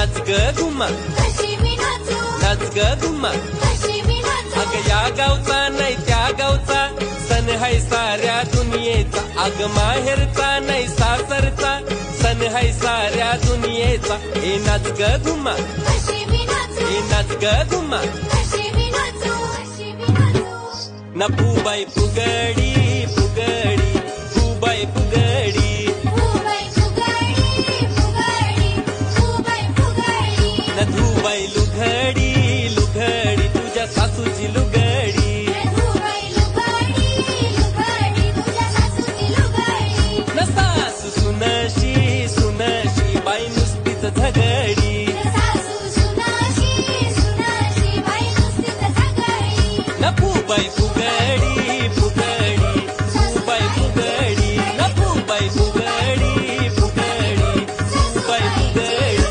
नाच ग घुमा कशी मी नाचू नाच ग घुमा कशी मी नाचू अग या गावचा नाही त्या गावचा सण हाय साऱ्या दुनियेचा अग माहेरचा नाही सासरचा सण हाय साऱ्या दुनियेचा ए नाच ग घुमा कशी मी नाचू ए नाच ग घुमा कशी मी नाचू कशी मी नाचू न फुबाई फुगडी फुगडी फुबाई फुगडी फुबाई फुगडी फुगडी फुबाई फुगडी न धुबाई लुघडी लुघडी तुझ्या सासूची लुगडी फुबाई लुगडी लुगडी तुझ्या सासूची लुगडी न सासू सुनशी सुनशी बाई नुसतीच झगडी